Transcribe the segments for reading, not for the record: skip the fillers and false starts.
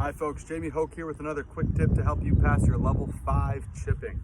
Hi folks, Jamie Hoke here with another quick tip to help you pass your level 5 chipping.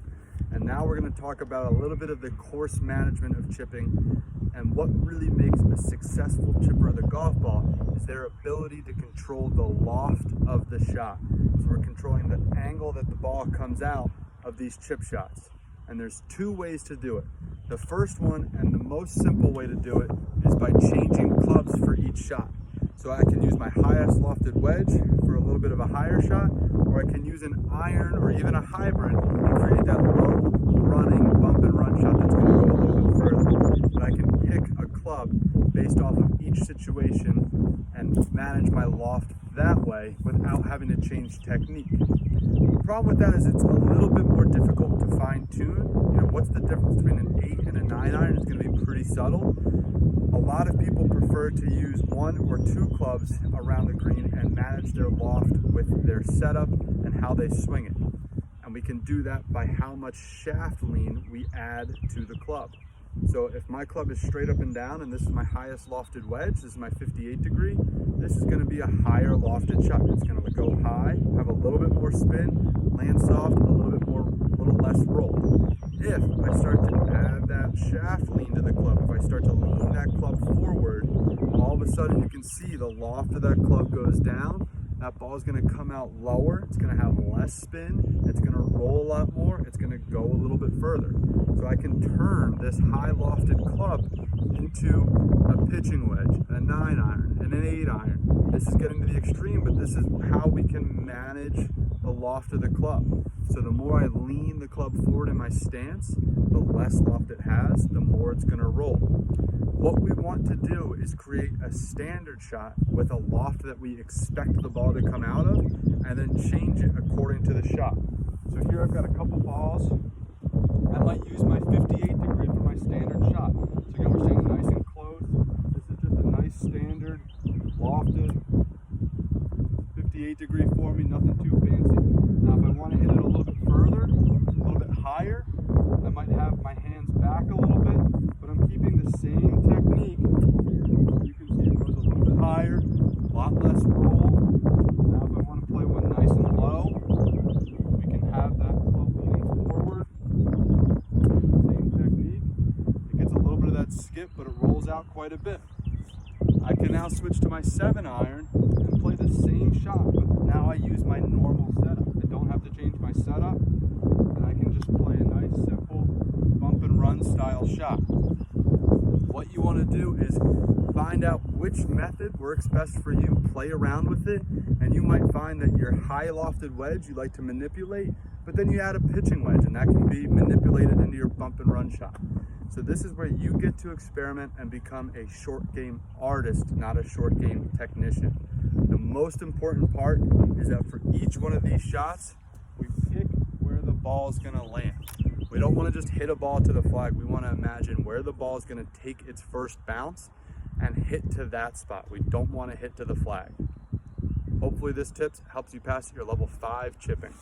And now we're going to talk about a little bit of the course management of chipping, and what really makes a successful chipper of the golf ball is their ability to control the loft of the shot. So we're controlling the angle that the ball comes out of these chip shots. And there's two ways to do it. The first one, and the most simple way to do it, is by changing clubs for each shot. So I can use my highest lofted wedge for a little bit of a higher shot, or I can use an iron or even a hybrid to create that low running bump and run shot that's going to go a little bit further. But I can pick a club based off of each situation and manage my loft that way without having to change technique. The problem with that is it's a little bit more difficult to fine tune. What's the difference between an 8 and a 9 iron? It's going to be pretty subtle. A lot of people prefer to use 1 or 2 clubs around the green and manage their loft with their setup and how they swing it. And we can do that by how much shaft lean we add to the club. So if my club is straight up and down and this is my highest lofted wedge, this is my 58 degree, this is going to be a higher lofted shot. It's going to go high, have a little bit more spin, land soft, a little less roll. If I start to add that shaft lean to the club, if I start to lean that club forward, all of a sudden you can see the loft of that club goes down. That ball is going to come out lower, it's going to have less spin, it's going to roll a lot more, it's going to go a little bit further. So I can turn this high lofted club into a pitching wedge, a 9 iron, and an 8 iron. This is getting to the extreme, but this is how we can manage the loft of the club. So the more I lean the club forward in my stance, the less loft it has, the more it's going to roll. What we want to do is create a standard shot with a loft that we expect the ball to come out of, and then change it according to the shot. So here I've got a couple balls. I might use my 58 degree for my standard shot. So again, we're staying nice and close. This is just a nice standard lofted 58 degree for me, nothing too fancy. Now if I want to hit it a little bit further, a little bit higher, I might have my hands back a little bit, but I'm keeping the same technique. You can see it goes a little bit higher, a lot less roll. Now if I want to play one nice and low, we can have that club leaning forward. Same technique. It gets a little bit of that skip, but it rolls out quite a bit. I can now switch to my 7 iron and play the same shot, but now I use my normal setup. I don't have to change my setup, and I can just play a nice, simple bump and run style shot. What you want to do is find out which method works best for you, play around with it, and you might find that your high lofted wedge you like to manipulate, but then you add a pitching wedge, and that can be manipulated into your bump and run shot. So this is where you get to experiment and become a short game artist, not a short game technician. The most important part is that for each one of these shots, we pick where the ball is going to land. We don't want to just hit a ball to the flag. We want to imagine where the ball is going to take its first bounce and hit to that spot. We don't want to hit to the flag. Hopefully this tip helps you pass your level 5 chipping.